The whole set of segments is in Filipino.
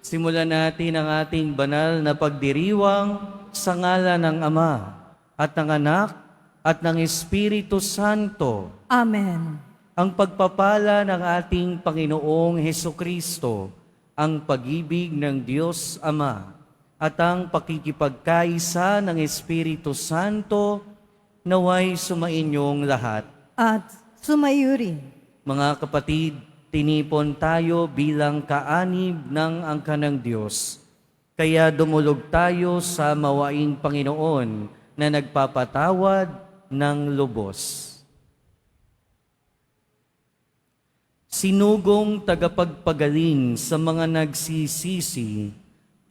Simulan natin ang ating banal na pagdiriwang sa ngalan ng Ama at ng Anak at ng Espiritu Santo. Amen. Ang pagpapala ng ating Panginoong Hesukristo, ang pag-ibig ng Diyos Ama, at ang pakikipagkaisa ng Espiritu Santo naway sumainyong lahat. At sumayo rin. Mga kapatid, tinipon tayo bilang kaanib ng angka ng Diyos. Kaya dumulog tayo sa mawaing Panginoon na nagpapatawad ng lubos. Sinugong tagapagpagaling sa mga nagsisisi,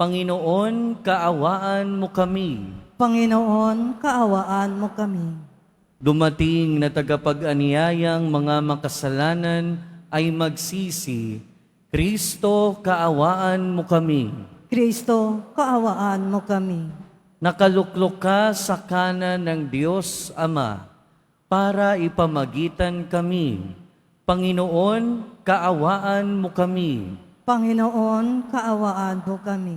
Panginoon, kaawaan mo kami. Panginoon, kaawaan mo kami. Dumating na tagapag-aniyayang mga makasalanan ay magsisi, Kristo, kaawaan mo kami. Kristo, kaawaan mo kami. Nakaluklok ka sa kanan ng Diyos Ama para ipamagitan kami. Panginoon, kaawaan mo kami. Panginoon, kaawaan mo kami.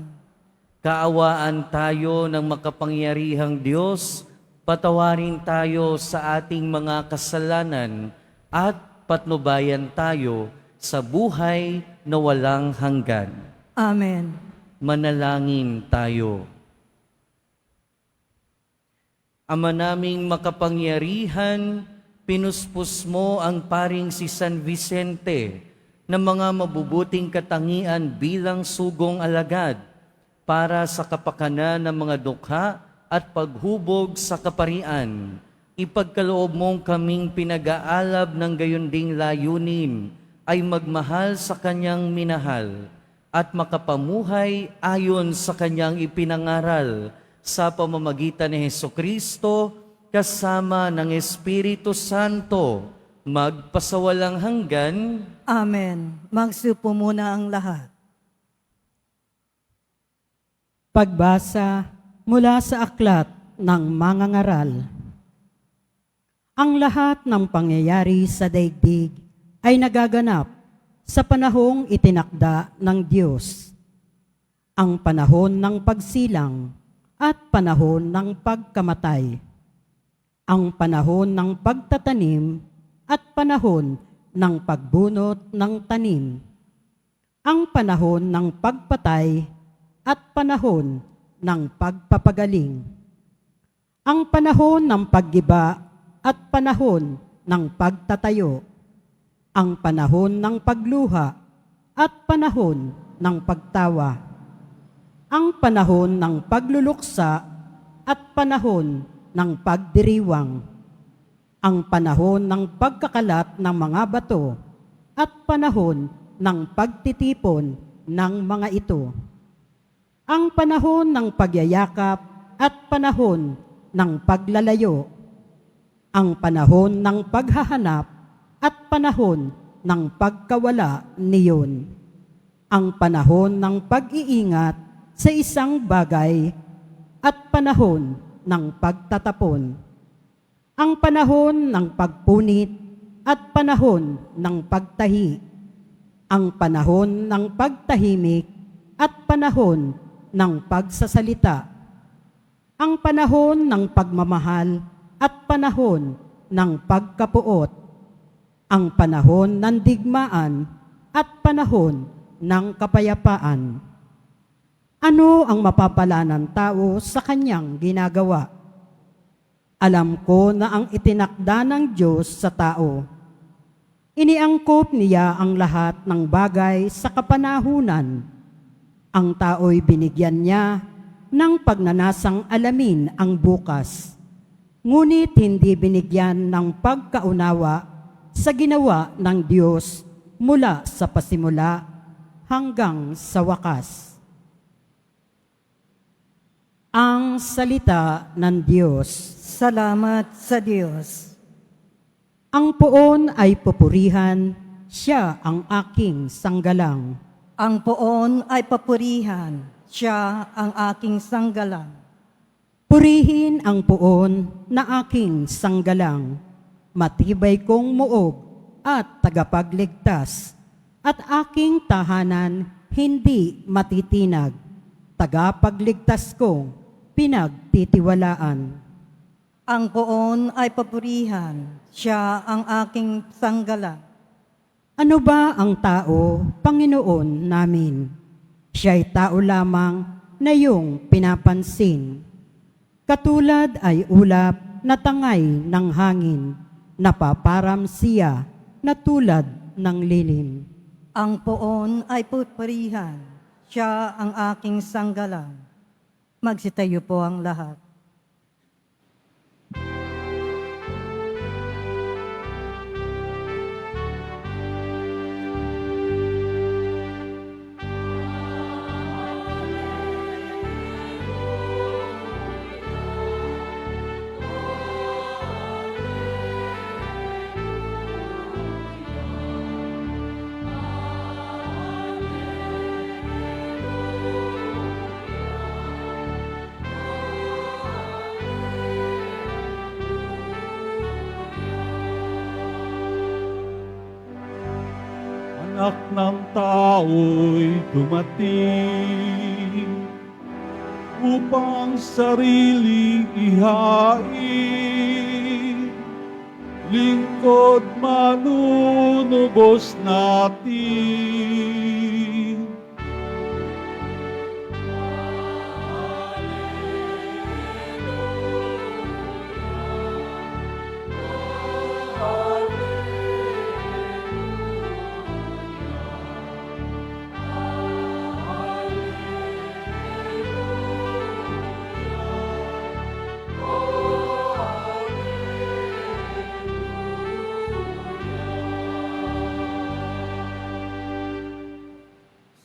Kaawaan tayo ng makapangyarihang Diyos, patawarin tayo sa ating mga kasalanan at patnubayan tayo sa buhay na walang hanggan. Amen. Manalangin tayo. Ama naming makapangyarihan, pinuspos mo ang paring si San Vicente na mga mabubuting katangian bilang sugong alagad para sa kapakanan ng mga dukha at paghubog sa kaparian. Ipagkaloob mong kaming pinag-aalab ng gayunding layunin ay magmahal sa kanyang minahal at makapamuhay ayon sa kanyang ipinangaral sa pamamagitan ni Hesukristo kasama ng Espiritu Santo, magpasawalang hanggan. Amen. Magsupo muna ang lahat. Pagbasa mula sa aklat ng mga ngaral. Ang lahat ng pangyayari sa daigdig ay nagaganap sa panahong itinakda ng Diyos. Ang panahon ng pagsilang at panahon ng pagkamatay. Ang panahon ng pagtatanim at panahon ng pagbunot ng tanim. Ang panahon ng pagpatay at panahon ng pagpapagaling. Ang panahon ng paggiba at panahon ng pagtatayo. Ang panahon ng pagluha at panahon ng pagtawa. Ang panahon ng pagluluksa at panahon ng pagdiriwang. Ang panahon ng pagkakalat ng mga bato at panahon ng pagtitipon ng mga ito. Ang panahon ng pagyayakap at panahon ng paglalayo. Ang panahon ng paghahanap at panahon ng pagkawala niyon. Ang panahon ng pag-iingat sa isang bagay at panahon ng pagtatapon. Ang panahon ng pagpunit at panahon ng pagtahi. Ang panahon ng pagtahimik at panahon ng pagsasalita. Ang panahon ng pagmamahal at panahon ng pagkapuot. Ang panahon ng digmaan at panahon ng kapayapaan. Ano ang mapapala ng tao sa kanyang ginagawa? Alam ko na ang itinakda ng Diyos sa tao. Iniangkop niya ang lahat ng bagay sa kapanahunan. Ang tao'y binigyan niya ng pagnanasang alamin ang bukas. Ngunit hindi binigyan ng pagkaunawa sa ginawa ng Diyos mula sa pasimula hanggang sa wakas. Ang salita ng Diyos. Salamat sa Diyos. Ang poon ay pupurihan, siya ang aking sanggalang. Ang poon ay papurihan, siya ang aking sanggalang. Purihin ang poon na aking sanggalang, matibay kong muog at tagapagligtas, at aking tahanan hindi matitinag. Tagapagligtas ko, pinagtitiwalaan. Ang poon ay papurihan, siya ang aking sanggalang. Ano ba ang tao, Panginoon namin? Siya'y tao lamang na iyong pinapansin. Katulad ay ulap na tangay ng hangin, napaparam siya na tulad ng lilim. Ang poon ay papurihan, siya ang aking sanggalang. Magsitayo po ang lahat. Anak ng tao'y dumating upang sariling ihain, lingkod manunubos natin.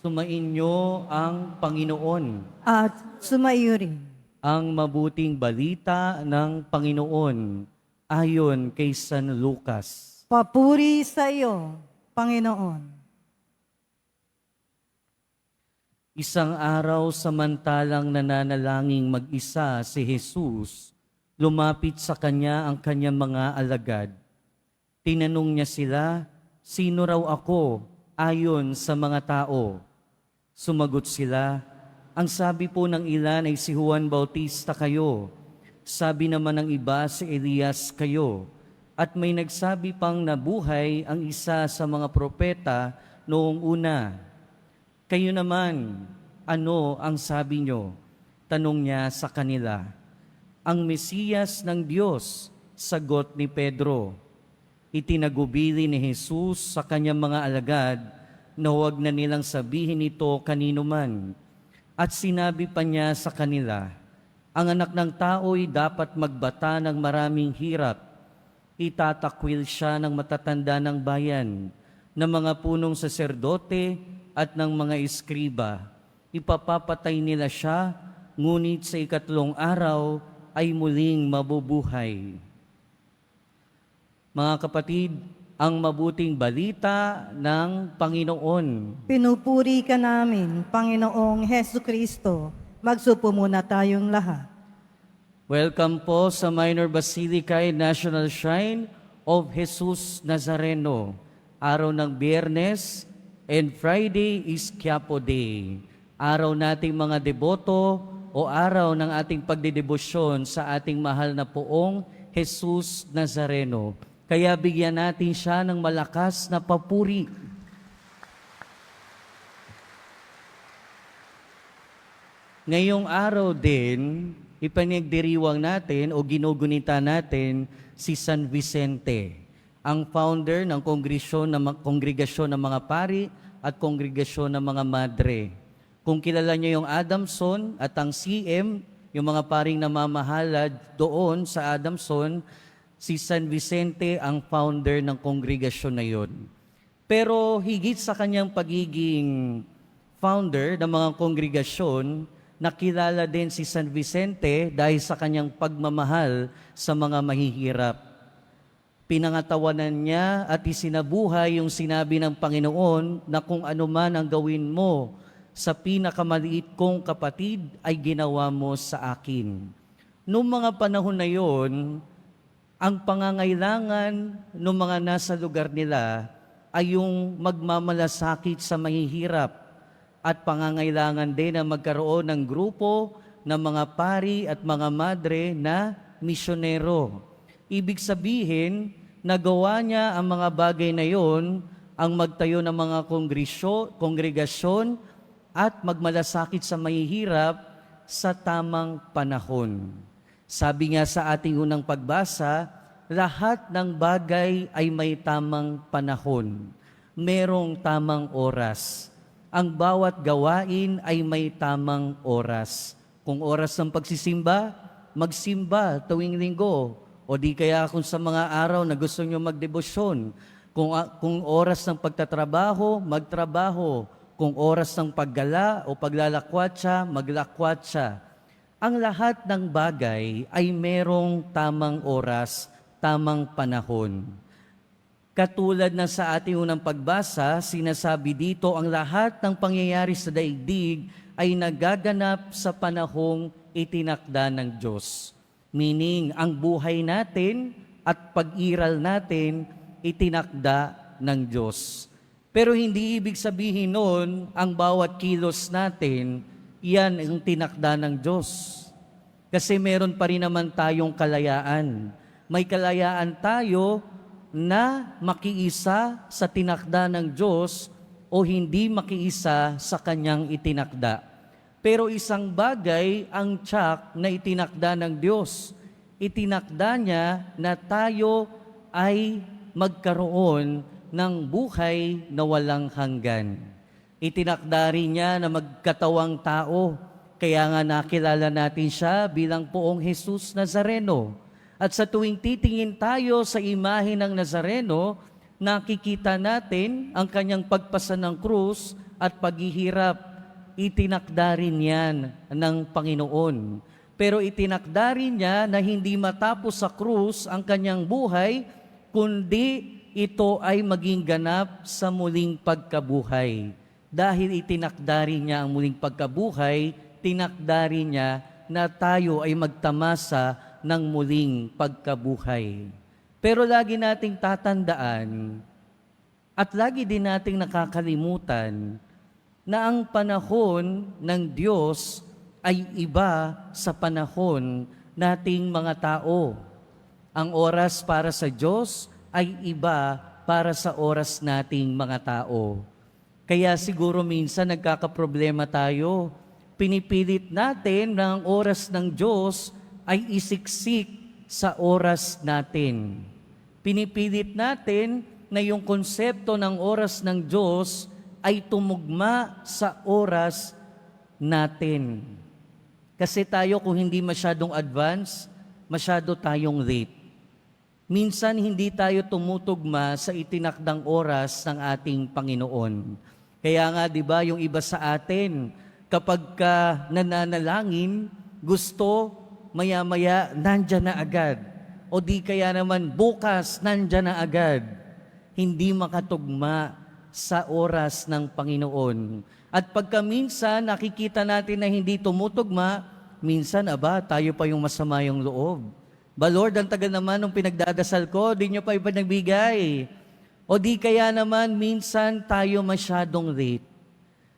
Sumainyo ang Panginoon. At sumaiyo rin. Ang mabuting balita ng Panginoon ayon kay San Lucas. Papuri sa iyo, Panginoon. Isang araw samantalang nananalangin mag-isa si Jesus, lumapit sa kanya ang kanyang mga alagad. Tinanong niya sila, sino raw ako ayon sa mga tao? Sumagot sila, ang sabi po ng ilan ay si Juan Bautista kayo. Sabi naman ng iba si Elias kayo. At may nagsabi pang nabuhay ang isa sa mga propeta noong una. Kayo naman, ano ang sabi nyo? Tanong niya sa kanila. Ang Mesiyas ng Diyos, sagot ni Pedro. Itinagubili ni Jesus sa kanyang mga alagad na huwag na nilang sabihin ito kanino man. At sinabi pa niya sa kanila, ang anak ng tao'y dapat magbata ng maraming hirap. Itatakwil siya ng matatanda ng bayan, ng mga punong saserdote at ng mga eskriba. Ipapapatay nila siya, ngunit sa 3 araw ay muling mabubuhay. Mga kapatid, ang mabuting balita ng Panginoon. Pinupuri ka namin, Panginoong Hesu Kristo. Magsupo muna tayong lahat. Welcome po sa Minor Basilica and National Shrine of Jesus Nazareno. Araw ng Biyernes and Friday is Quiapo Day. Araw nating mga deboto o araw ng ating pagdedebosyon sa ating mahal na poong Jesus Nazareno. Kaya bigyan natin siya ng malakas na papuri. Ngayong araw din, ipanagdiriwang natin o ginugunita natin si San Vicente, ang founder ng kongregasyon ng mga pari at kongregasyon ng mga madre. Kung kilala niyo yung Adamson at ang CM, yung mga paring namamahala doon sa Adamson, si San Vicente ang founder ng kongregasyon na yun. Pero higit sa kanyang pagiging founder ng mga kongregasyon, nakilala din si San Vicente dahil sa kanyang pagmamahal sa mga mahihirap. Pinangatawanan niya at isinabuhay yung sinabi ng Panginoon na kung ano man ang gawin mo sa pinakamaliit kong kapatid ay ginawa mo sa akin. Noong mga panahon na yon, ang pangangailangan ng mga nasa lugar nila ay yung magmamalasakit sa mahihirap. at pangangailangan din na magkaroon ng grupo ng mga pari at mga madre na misyonero. Ibig sabihin, nagawa niya ang mga bagay na yon, ang magtayo ng mga kongregasyon at magmalasakit sa mahihirap sa tamang panahon. Sabi nga sa ating unang pagbasa, lahat ng bagay ay may tamang panahon. Merong tamang oras. Ang bawat gawain ay may tamang oras. Kung oras ng pagsisimba, magsimba tuwing linggo. O di kaya kung sa mga araw na gusto nyo magdebosyon. Kung oras ng pagtatrabaho, magtrabaho. Kung oras ng paggala o paglalakwatsa, maglakwatsa. Ang lahat ng bagay ay merong tamang oras, tamang panahon. Katulad na sa ating unang pagbasa, sinasabi dito ang lahat ng pangyayari sa daigdig ay nagaganap sa panahong itinakda ng Diyos. Meaning, ang buhay natin at pag-iral natin itinakda ng Diyos. Pero hindi ibig sabihin nun, ang bawat kilos natin, yan ang tinakda ng Diyos. Kasi meron pa rin naman tayong kalayaan. May kalayaan tayo na makiisa sa tinakda ng Diyos o hindi makiisa sa Kanyang itinakda. Pero isang bagay ang tiyak na itinakda ng Diyos. Itinakda niya na tayo ay magkaroon ng buhay na walang hanggan. Itinakda rin niya na magkatawang tao. Kaya nga nakilala natin siya bilang Poong Jesus Nazareno. At sa tuwing titingin tayo sa imahe ng Nazareno, nakikita natin ang kanyang pagpasa ng krus at paghihirap. Itinakda rin yan ng Panginoon. Pero itinakda rin niya na hindi matapos sa krus ang kanyang buhay, kundi ito ay maging ganap sa muling pagkabuhay. Dahil itinakda rin niya ang muling pagkabuhay, tinakda rin niya na tayo ay magtamasa ng muling pagkabuhay. Pero lagi nating tatandaan at lagi din nating nakakalimutan na ang panahon ng Diyos ay iba sa panahon nating mga tao. Ang oras para sa Diyos ay iba para sa oras nating mga tao. Kaya siguro minsan nagkakaproblema tayo. Pinipilit natin na ang oras ng Diyos ay isiksik sa oras natin. Pinipilit natin na yung konsepto ng oras ng Diyos ay tumugma sa oras natin. Kasi tayo kung hindi masyadong advance, masyado tayong late. Minsan hindi tayo tumutugma sa itinakdang oras ng ating Panginoon. Kaya nga 'di ba yung iba sa atin, kapag ka nananalangin, gusto maya-maya nandyan na agad. O di kaya naman bukas nandyan na agad. Hindi makatugma sa oras ng Panginoon. At pagka minsan nakikita natin na hindi tumutugma, minsan tayo pa yung masama yung loob. Lord, ang tagal naman nung pinagdadasal ko, di nyo pa ipanagbigay. O di kaya naman minsan tayo masyadong late.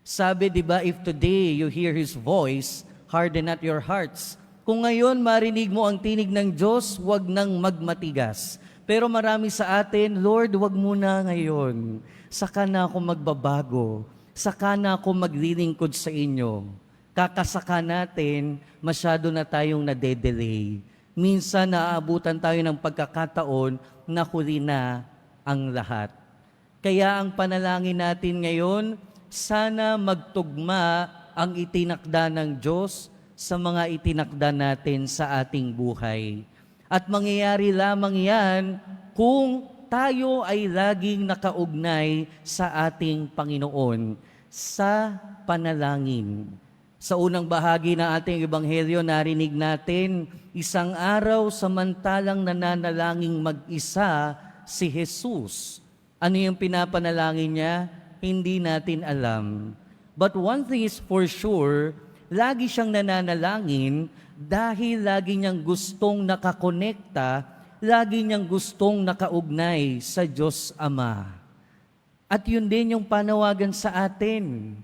Sabi, di ba, if today you hear His voice, harden not your hearts. Kung ngayon marinig mo ang tinig ng Diyos, huwag nang magmatigas. Pero marami sa atin, Lord, huwag muna ngayon. Saka na ako magbabago. Saka na ako maglilingkod sa inyo. Kakasaka natin, masyado na tayong nade-delay. Minsan naaabutan tayo ng pagkakataon na huli na ang lahat. Kaya ang panalangin natin ngayon, sana magtugma ang itinakda ng Diyos sa mga itinakda natin sa ating buhay. At mangyayari lamang yan kung tayo ay laging nakaugnay sa ating Panginoon sa panalangin. Sa unang bahagi ng ating ebanghelyo, narinig natin, isang araw samantalang nananalangin mag-isa si Jesus. Ano yung pinapanalangin niya? Hindi natin alam. But one thing is for sure, lagi siyang nananalangin dahil lagi niyang gustong nakakonekta, lagi niyang gustong nakaugnay sa Diyos Ama. At yun din yung panawagan sa atin.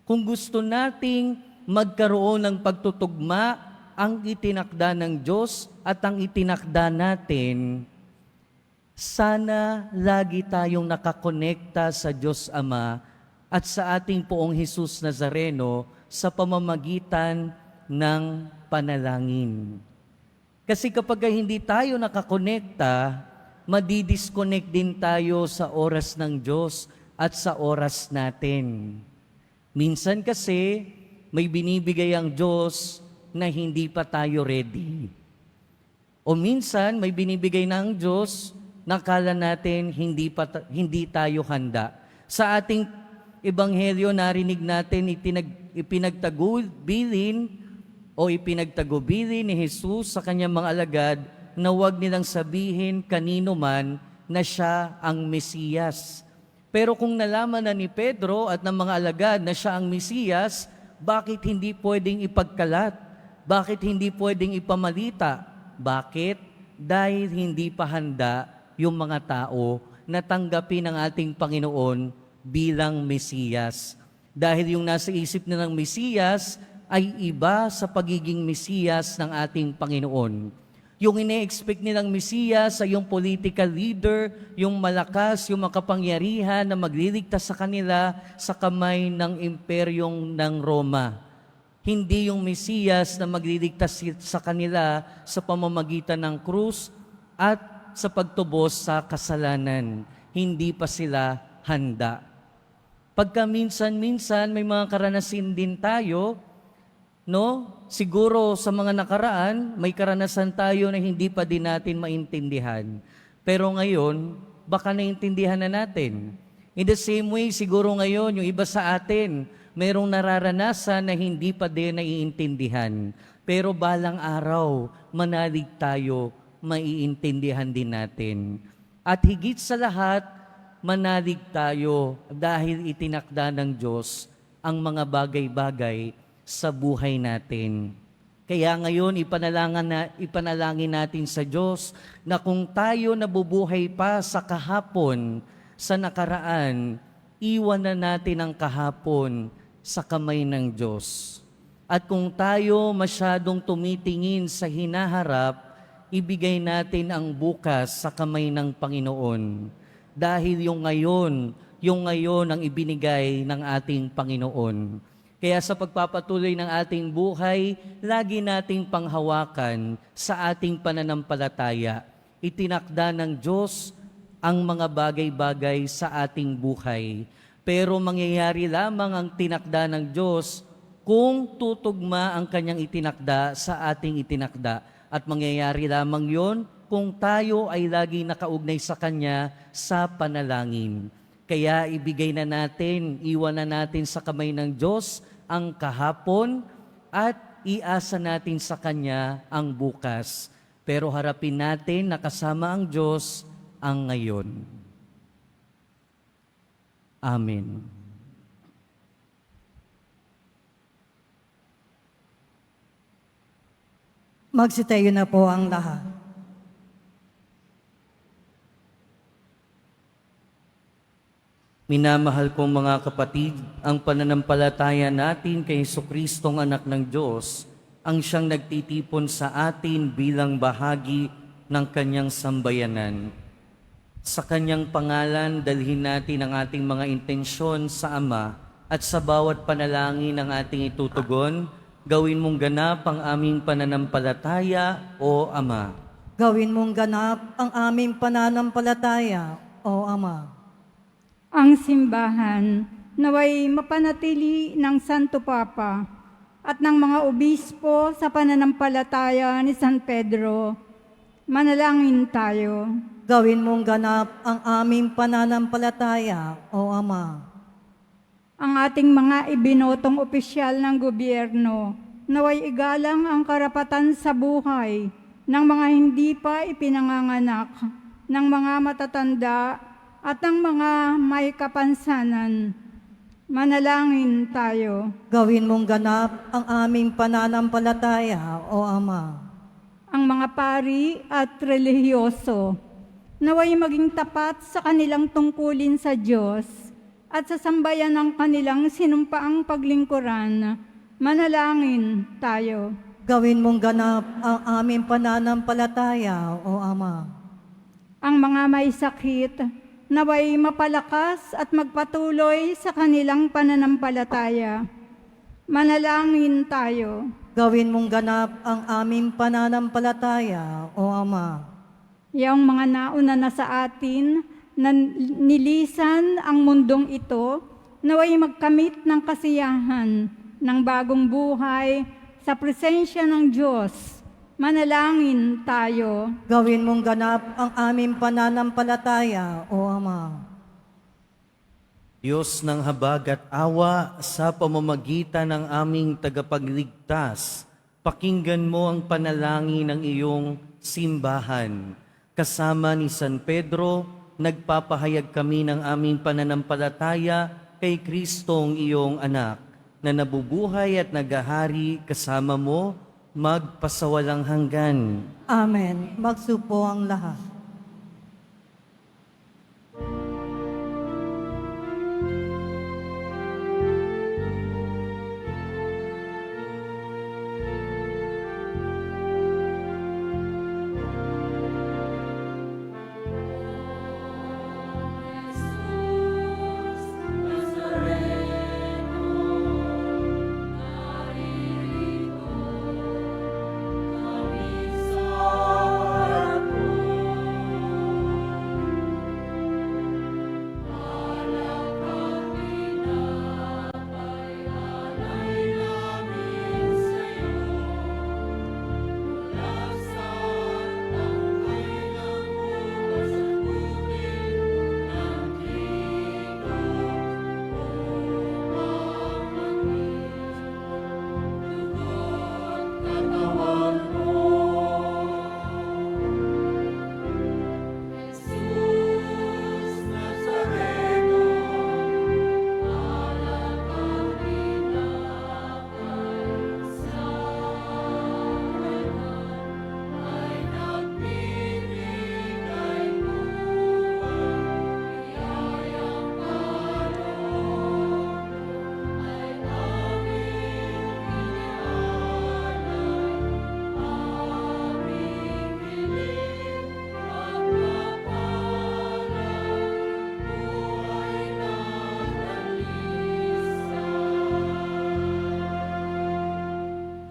Kung gusto nating magkaroon ng pagtutugma ang itinakda ng Diyos at ang itinakda natin, sana lagi tayong nakakonekta sa Diyos Ama at sa ating Poong Hesus Nazareno sa pamamagitan ng panalangin. Kasi kapag hindi tayo nakakonekta, madidisconnect din tayo sa oras ng Diyos at sa oras natin. Minsan kasi may binibigay ang Diyos na hindi pa tayo ready. O minsan may binibigay na ang Diyos na akala natin hindi tayo handa. Sa ating ebanghelyo narinig natin ipinagtagubilin ni Jesus sa kanyang mga alagad na huwag nilang sabihin kanino man na siya ang Mesiyas. Pero kung nalaman na ni Pedro at ng mga alagad na siya ang Mesiyas, bakit hindi pwedeng ipagkalat? Bakit hindi pwedeng ipamalita? Bakit? Dahil hindi pa handa yung mga tao na tanggapin ang ating Panginoon bilang Mesiyas. Dahil yung nasa isip na ng Mesiyas ay iba sa pagiging Mesiyas ng ating Panginoon. Yung ine-expect nilang Mesiyas ay yung political leader, yung malakas, yung makapangyarihan na magliligtas sa kanila sa kamay ng imperyong ng Roma. Hindi yung Mesiyas na magliligtas sa kanila sa pamamagitan ng krus at sa pagtubos sa kasalanan. Hindi pa sila handa. Pagka minsan-minsan may mga karanasin din tayo, no? Siguro sa mga nakaraan, may karanasan tayo na hindi pa din natin maintindihan. Pero ngayon, baka naintindihan na natin. In the same way, siguro ngayon, yung iba sa atin, merong nararanasan na hindi pa din naiintindihan. Pero balang araw, manalig tayo, maiintindihan din natin. At higit sa lahat, manalig tayo dahil itinakda ng Diyos ang mga bagay-bagay sa buhay natin. Kaya ngayon, ipanalangin natin sa Diyos na kung tayo nabubuhay pa sa kahapon, sa nakaraan, iwan na natin ang kahapon sa kamay ng Diyos. At kung tayo masyadong tumitingin sa hinaharap, ibigay natin ang bukas sa kamay ng Panginoon. Dahil yung ngayon ang ibinigay ng ating Panginoon. Kaya sa pagpapatuloy ng ating buhay, lagi nating panghawakan sa ating pananampalataya. Itinakda ng Diyos ang mga bagay-bagay sa ating buhay. Pero mangyayari lamang ang tinakda ng Diyos kung tutugma ang kanyang itinakda sa ating itinakda. At mangyayari lamang yon kung tayo ay lagi nakaugnay sa Kanya sa panalangin. Kaya ibigay na natin, iwan na natin sa kamay ng Diyos ang kahapon at iasa natin sa Kanya ang bukas. Pero harapin natin na kasama ang Diyos ang ngayon. Amen. Magsitayo na po ang lahat. Minamahal kong mga kapatid, ang pananampalataya natin kay Jesucristong anak ng Diyos, ang siyang nagtitipon sa atin bilang bahagi ng kanyang sambayanan. Sa kanyang pangalan, dalhin natin ang ating mga intensyon sa Ama at sa bawat panalangin ng ating itutugon, gawin mong ganap ang aming pananampalataya, O Ama. Gawin mong ganap ang aming pananampalataya, O Ama. Ang simbahan naway mapanatili ng Santo Papa at ng mga obispo sa pananampalataya ni San Pedro. Manalangin tayo. Gawin mong ganap ang aming pananampalataya, O Ama. Ang ating mga ibinotong opisyal ng gobyerno, naway igalang ang karapatan sa buhay ng mga hindi pa ipinanganganak, ng mga matatanda at ng mga may kapansanan. Manalangin tayo. Gawin mong ganap ang aming pananampalataya, O Ama. Ang mga pari at relihiyoso, naway maging tapat sa kanilang tungkulin sa Diyos, at sa sambayan ng kanilang sinumpaang paglingkuran. Manalangin tayo. Gawin mong ganap ang aming pananampalataya, O Ama. Ang mga may sakit, naway mapalakas at magpatuloy sa kanilang pananampalataya. Manalangin tayo. Gawin mong ganap ang aming pananampalataya, O Ama. Yang mga nauna na sa atin, na nilisan ang mundong ito, naway magkamit ng kasiyahan ng bagong buhay sa presensya ng Diyos. Manalangin tayo. Gawin mong ganap ang aming pananampalataya, O Ama. Diyos ng habag at awa, sa pamamagitan ng aming tagapagligtas, pakinggan mo ang panalangin ng iyong simbahan. Kasama ni San Pedro, nagpapahayag kami ng aming pananampalataya kay Kristong iyong anak, na nabubuhay at naghahari kasama mo, magpasawalang hanggan. Amen. Magsupo ang lahat.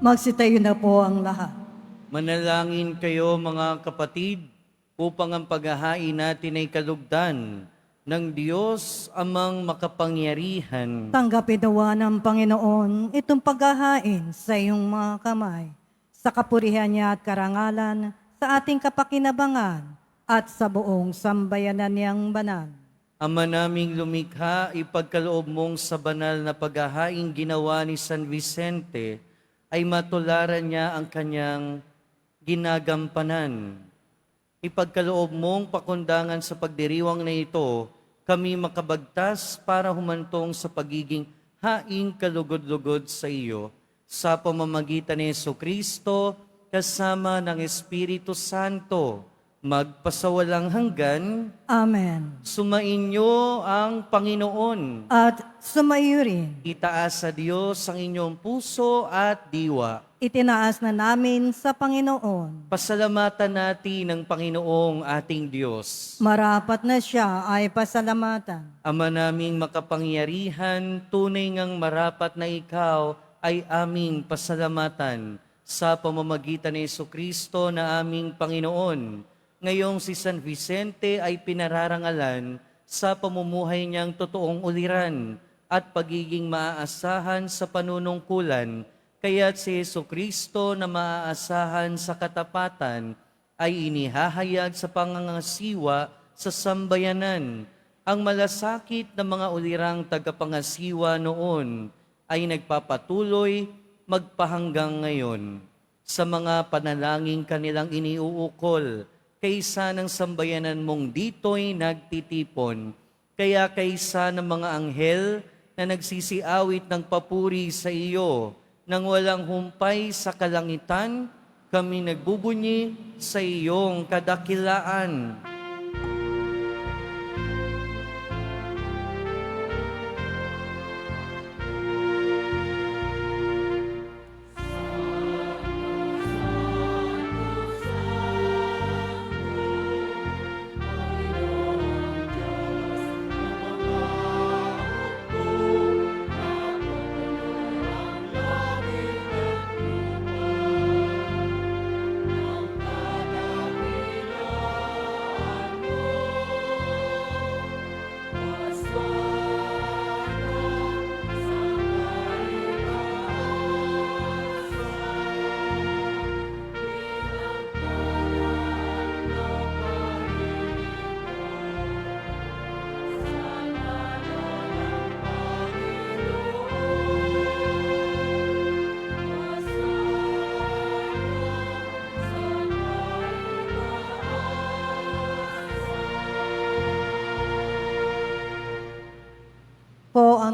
Magsitayo na po ang lahat. Manalangin kayo mga kapatid, upang ang paghahain natin ay kalugdan ng Diyos amang makapangyarihan. Tanggapin nawa ng Panginoon itong paghahain sa iyong mga kamay, sa kapurihan niya at karangalan, sa ating kapakinabangan, at sa buong sambayanan niyang banal. Ama naming lumikha, ipagkaloob mong sa banal na paghahain ginawa ni San Vicente, ay matularan niya ang kanyang ginagampanan. Ipagkaloob mong pakundangan sa pagdiriwang na ito, kami makabagtas para humantong sa pagiging haing kalugod-lugod sa iyo, sa pamamagitan ni Jesucristo, kasama ng Espiritu Santo, magpasawalang hanggan. Amen. Sumainyo ang Panginoon. At sumayo rin, Itaas sa Diyos ang inyong puso at diwa. itinaas na namin sa Panginoon. Pasalamatan natin ang Panginoong ating Diyos. Marapat na siya ay pasalamatan. Ama naming makapangyarihan, tunay ngang marapat na ikaw ay aming pasalamatan sa pamamagitan ni Jesucristo na aming Panginoon. Ngayong si San Vicente ay pinararangalan sa pamumuhay niyang totoong uliran at pagiging maaasahan sa panunungkulan, kaya't si Jesucristo na maaasahan sa katapatan ay inihahayag sa pangangasiwa sa sambayanan. Ang malasakit na mga ulirang tagapangasiwa noon ay nagpapatuloy magpahanggang ngayon sa mga panalangin kanilang iniuukol, kaysa ng sambayanan mong dito'y nagtitipon. Kaya kaysa ng mga anghel na nagsisiawit ng papuri sa iyo, nang walang humpay sa kalangitan, kami nagbubunyi sa iyong kadakilaan.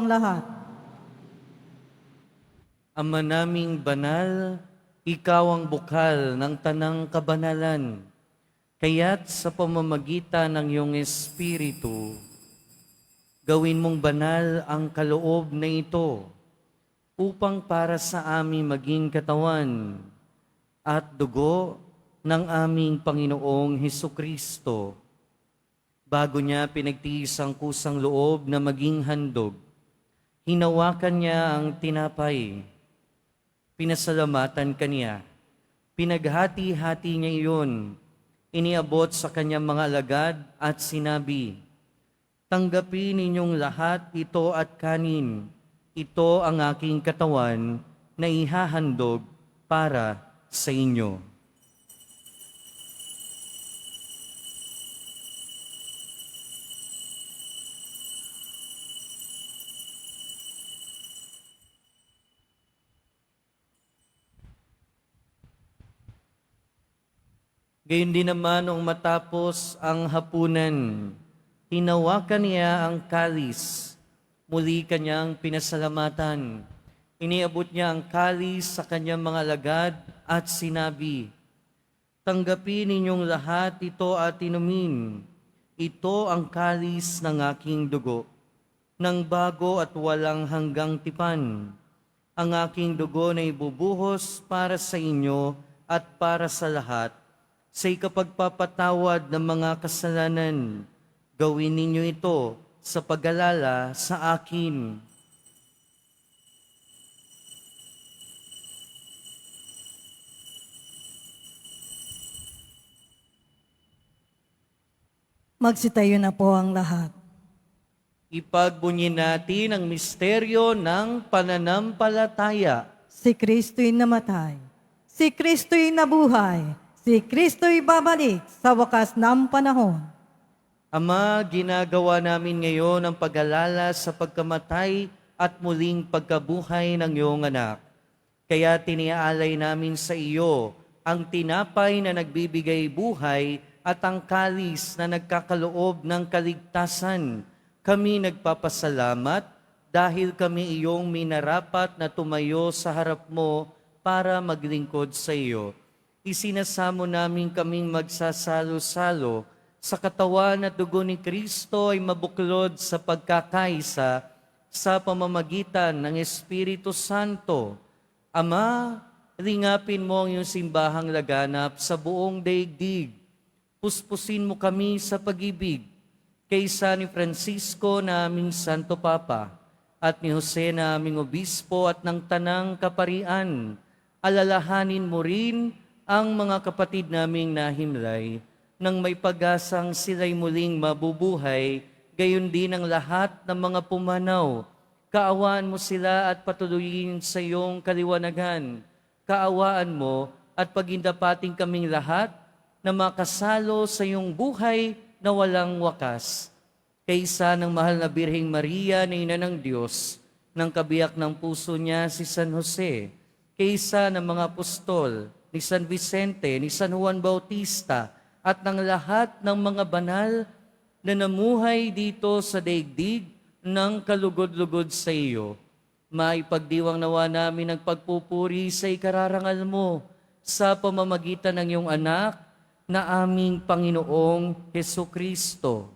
ang lahat. Ama naming banal, ikaw ang bukal ng tanang kabanalan. Kaya't sa pamamagitan ng iyong Espiritu, gawin mong banal ang kaloob na ito upang para sa amin maging katawan at dugo ng aming Panginoong Hesukristo. Bago niya pinagtiis ang kusang loob na maging handog, hinawakan niya ang tinapay, pinasalamatan kaniya, pinaghati-hati niya iyon, iniabot sa kanyang mga alagad at sinabi, "Tanggapin ninyong lahat ito at kanin. Ito ang aking katawan na ihahandog para sa inyo." Gayon din naman nung matapos ang hapunan, hinawakan niya ang kalis, muli kanyang pinasalamatan. Iniabot niya ang kalis sa kanyang mga alagad at sinabi, "Tanggapin ninyong lahat ito at inumin. Ito ang kalis ng aking dugo, ng bago at walang hanggang tipan. Ang aking dugo na ibubuhos para sa inyo at para sa lahat, sa ikapagpapatawad ng mga kasalanan. Gawin ninyo ito sa pag-alala sa akin." Magsitayo na po ang lahat. Ipagbunyi natin ang misteryo ng pananampalataya. Si Kristo'y namatay. Si Kristo'y nabuhay. Si Kristo'y babalik sa wakas ng panahon. Ama, ginagawa namin ngayon ang pag-alala sa pagkamatay at muling pagkabuhay ng iyong anak. Kaya tiniaalay namin sa iyo ang tinapay na nagbibigay buhay at ang kalis na nagkakaloob ng kaligtasan. Kami nagpapasalamat dahil kami iyong minarapat na tumayo sa harap mo para maglingkod sa iyo. Isinasamo namin kaming magsasalo-salo sa katawan at dugo ni Kristo ay mabuklod sa pagkakaisa sa pamamagitan ng Espiritu Santo. Ama, ringapin mo ang iyong simbahang laganap sa buong daigdig. Puspusin mo kami sa pag-ibig kay San Francisco na aming Santo Papa at ni Jose na aming Obispo at ng Tanang Kaparian. Alalahanin mo rin ang mga kapatid naming nahimlay nang may pag-asang sila'y muling mabubuhay, gayon din ang lahat ng mga pumanaw. Kaawaan mo sila at patuloyin sa iyong kaliwanagan. Kaawaan mo at pagindapating kaming lahat na makasalo sa iyong buhay na walang wakas. Kaysa ng mahal na Birheng Maria na Ina ng Diyos, ng kabiyak ng puso niya si San Jose, kaysa ng mga apostol, ni San Vicente, ni San Juan Bautista, at ng lahat ng mga banal na namuhay dito sa daigdig ng kalugod-lugod sa iyo. Maipagdiwang nawa namin ang pagpupuri sa ikararangal mo sa pamamagitan ng iyong anak na aming Panginoong Hesukristo.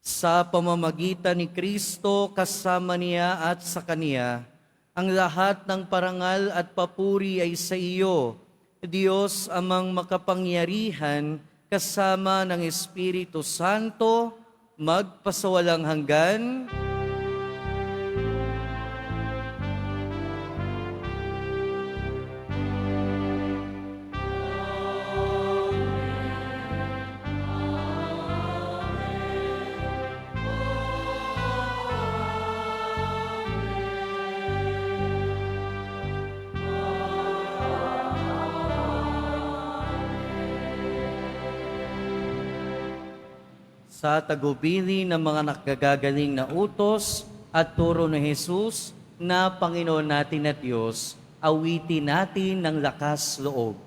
Sa pamamagitan ni Kristo, kasama niya at sa Kaniya, ang lahat ng parangal at papuri ay sa iyo, Diyos amang makapangyarihan, kasama ng Espiritu Santo, magpasawalang hanggan. Sa tagubili ng mga nakagagaling na utos at turo ni Jesus na Panginoon natin at Diyos, awitin natin ng lakas loob.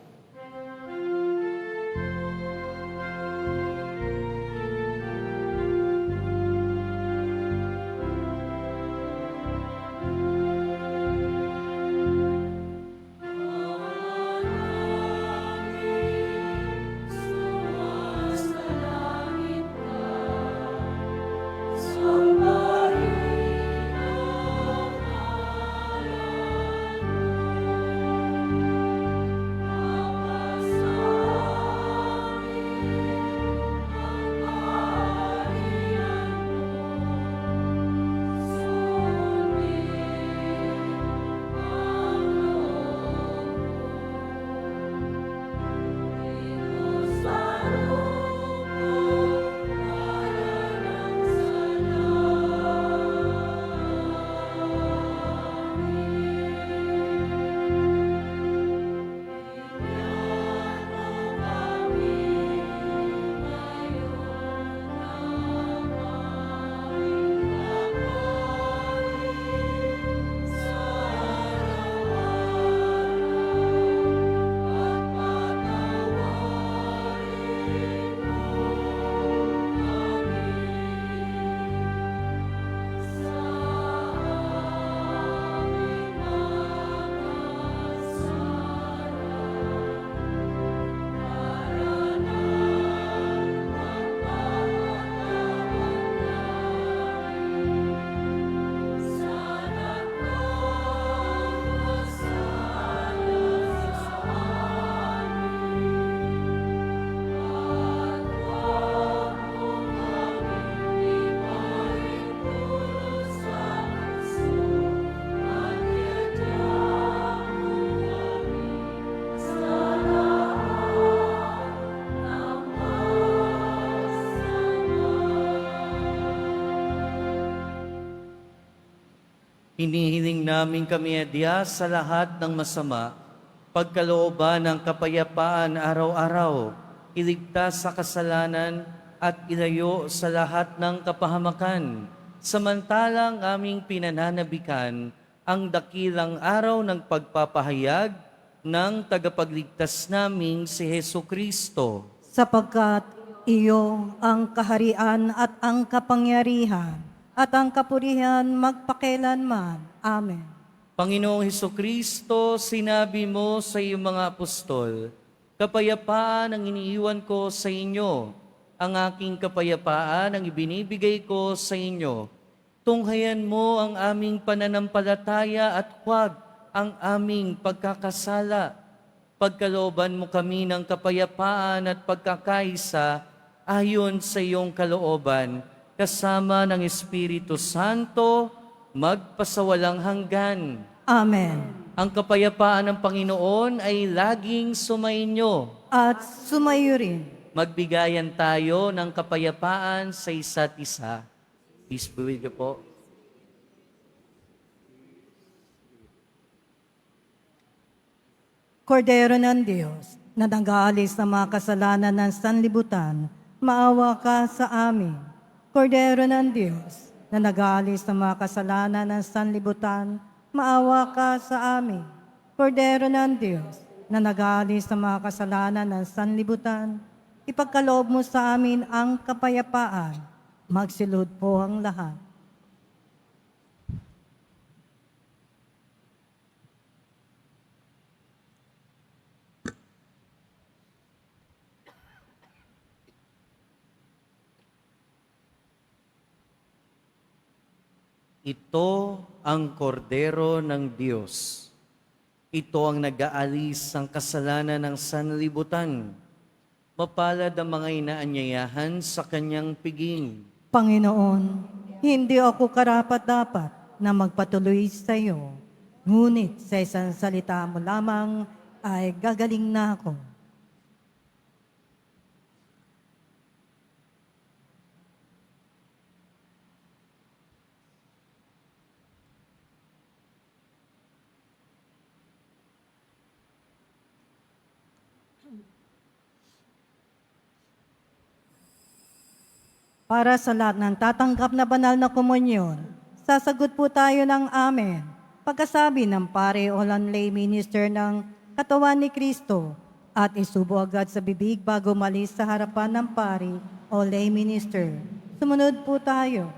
Hinihiling namin kami adya sa lahat ng masama, pagkalooban ng kapayapaan araw-araw, iligtas sa kasalanan at ilayo sa lahat ng kapahamakan. Samantalang aming pinananabikan ang dakilang araw ng pagpapahayag ng tagapagligtas naming si Hesu Kristo. Sapagkat iyo ang kaharian at ang kapangyarihan at ang kapurihan magpakailanman. Amen. Panginoong Hesu Kristo, sinabi mo sa iyong mga apostol, kapayapaan ang iniiwan ko sa inyo, ang aking kapayapaan ang ibinibigay ko sa inyo. Tunghayan mo ang aming pananampalataya at huwag ang aming pagkakasala. Pagkalooban mo kami ng kapayapaan at pagkakaisa ayon sa iyong kalooban, kasama ng Espiritu Santo, magpasawalang hanggan. Amen. Ang kapayapaan ng Panginoon ay laging sumainyo. At sumayo rin. Magbigayan tayo ng kapayapaan sa isa't isa. Peace be with you po. Kordero ng Diyos, na nag-aalis ng mga kasalanan ng sanlibutan, maawa ka sa amin. Kordero ng Diyos, na nag-aalis ng mga kasalanan ng sanlibutan, maawa ka sa amin. Kordero ng Diyos, na nag-aalis ng mga kasalanan ng sanlibutan, ipagkaloob mo sa amin ang kapayapaan. Magsilod po ang lahat. Ito ang kordero ng Diyos. Ito ang nag-aalis ng kasalanan ng sanlibutan. Mapalad ang mga inaanyayahan sa kanyang piging. Panginoon, hindi ako karapat-dapat na magpatuloy sa iyo. Ngunit sa isang salita mo lamang ay gagaling na ako. Para sa lahat ng tatanggap na banal na komunyon, sasagot po tayo ng amen. Pagkasabi ng pare o lay minister ng katawan ni Kristo at isubo agad sa bibig bago malis sa harapan ng pare o lay minister. Sumunod po tayo.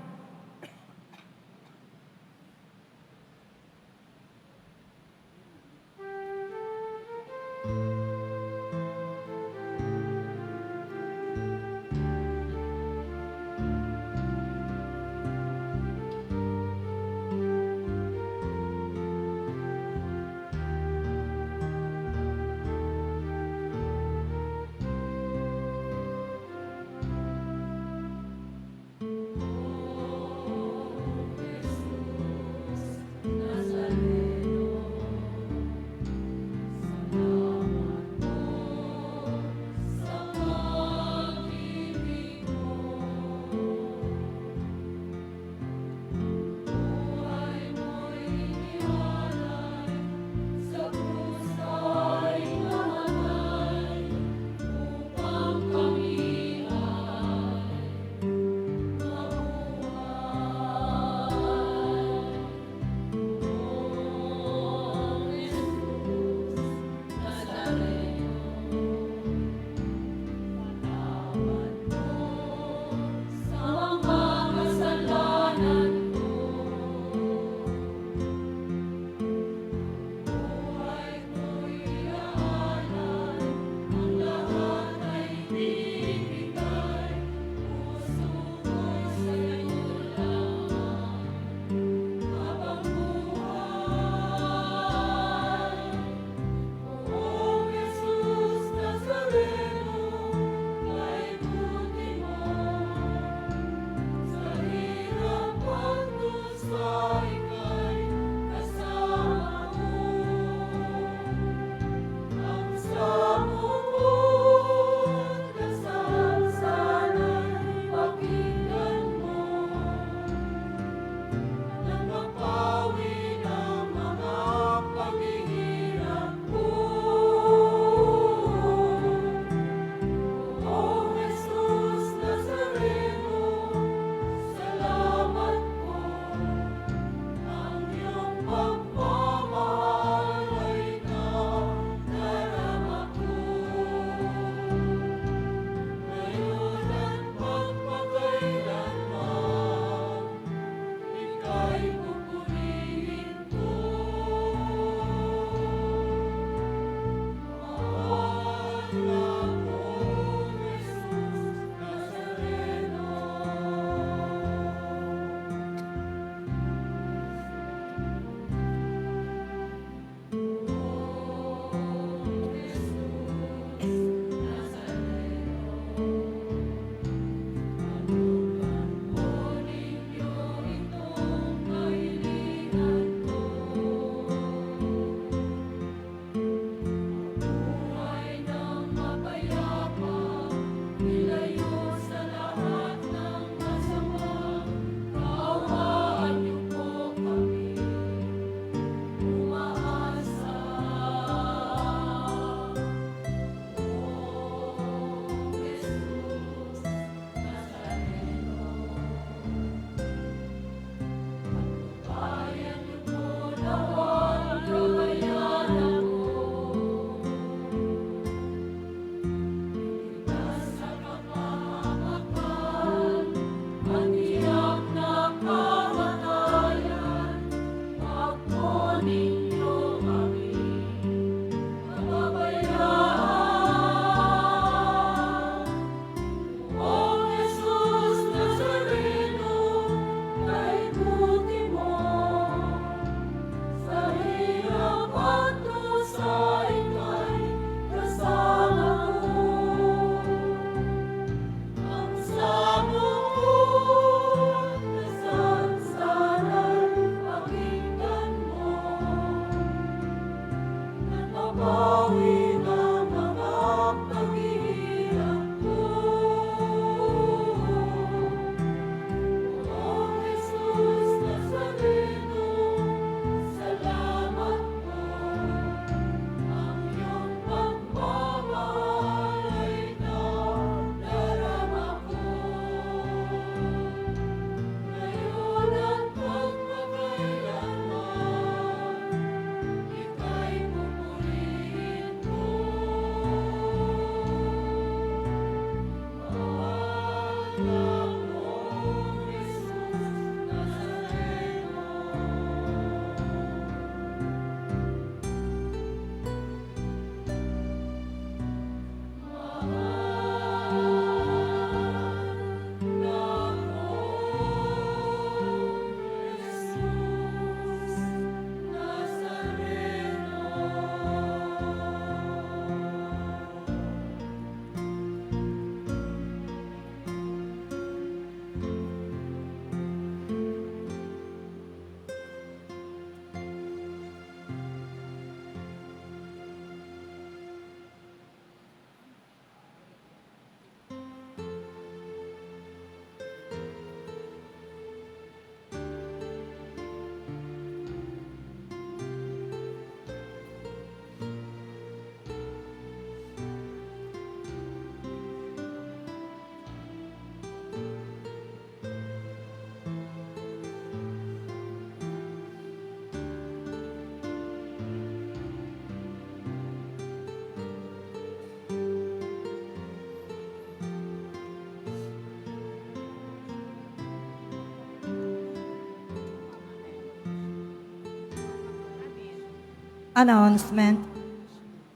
Announcement.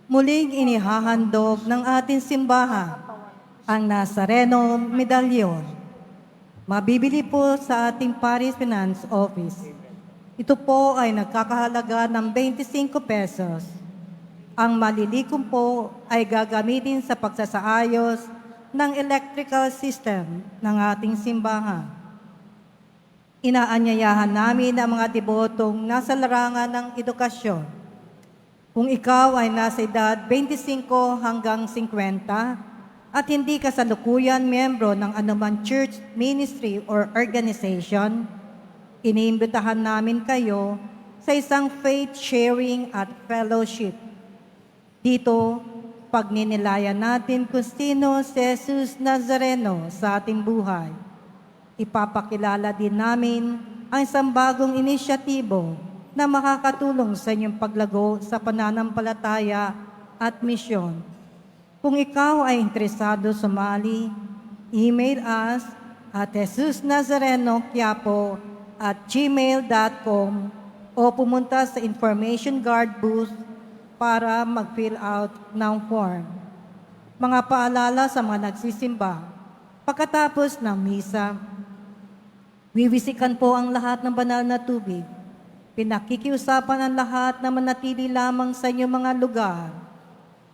Muling inihahandog ng ating simbahan ang Nazareno Medallion. Mabibili po sa ating Parish Finance Office. Ito po ay nagkakahalaga ng 25 pesos. Ang malilikom po ay gagamitin sa pagsasaayos ng electrical system ng ating simbahan. Inaanyayahan namin ang mga debotong nasa larangan ng edukasyon. Kung ikaw ay nasa edad 25 hanggang 50 at hindi kasalukuyan miyembro ng anumang church, ministry, or organization, iniimbitahan namin kayo sa isang faith sharing at fellowship. Dito, pagninilayan natin kung sino si Jesus Nazareno sa ating buhay. Ipapakilala din namin ang isang bagong inisyatibo na makakatulong sa inyong paglago sa pananampalataya at misyon. Kung ikaw ay interesado sumali, email us at jesusnazarenoquiapo@gmail.com o pumunta sa information guard booth para mag-fill out ng form. Mga paalala sa mga nagsisimba. Pagkatapos ng misa, wiwisikan po ang lahat ng banal na tubig. Pinakikiusapan ang lahat na manatili lamang sa inyong mga lugar.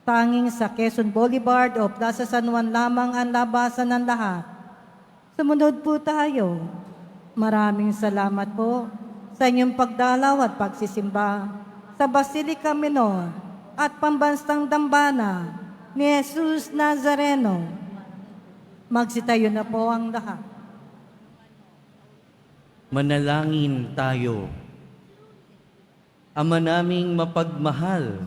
Tanging sa Quezon Boulevard o Plaza San Juan lamang ang labasan ng lahat. Sumunod po tayo. Maraming salamat po sa inyong pagdalaw at pagsisimba sa Basilica Minor at Pambansang Dambana ni Jesus Nazareno. Magsitayo na po ang lahat. Manalangin tayo. Ama naming mapagmahal,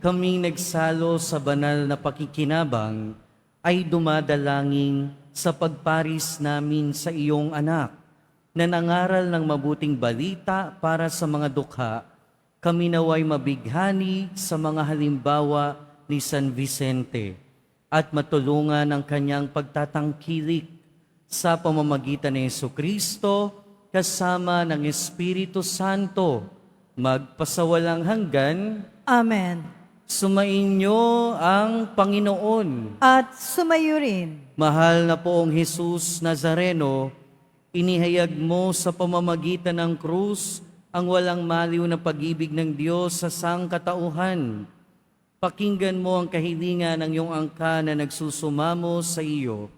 kaming nagsalo sa banal na pakikinabang ay dumadalangin sa pagparis namin sa iyong anak na nangaral ng mabuting balita para sa mga dukha. Kami naway mabighani sa mga halimbawa ni San Vicente at matulungan ang kanyang pagtatangkilik sa pamamagitan ni Jesucristo kasama ng Espiritu Santo magpasawalang hanggan. Amen. Sumainyo ang Panginoon. At sumayo rin. Mahal na poong Jesus Nazareno, inihayag mo sa pamamagitan ng krus ang walang maliw na pag-ibig ng Diyos sa sangkatauhan. Pakinggan mo ang kahilingan ng iyong angka na nagsusumamo sa iyo.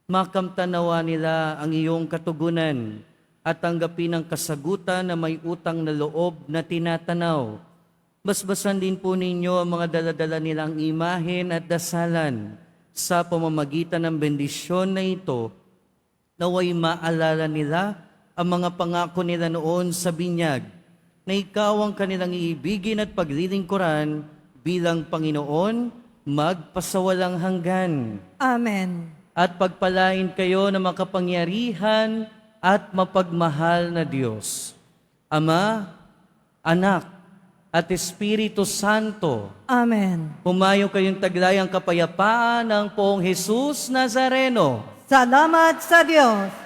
Makamtanawa nila ang iyong katugunan at tanggapin ang kasagutan na may utang na loob na tinatanaw. Basbasan din po ninyo ang mga daladala nilang imahen at dasalan sa pamamagitan ng bendisyon na ito, naway maalala nila ang mga pangako nila noon sa binyag, na ikaw ang kanilang iibigin at paglilingkuran bilang Panginoon magpasawalang hanggan. Amen. At pagpalain kayo ng makapangyarihan at mapagmahal na Diyos, Ama, Anak, at Espiritu Santo. Amen. Humayo kayong taglay ang kapayapaan ng poong Jesus Nazareno. Salamat sa Diyos.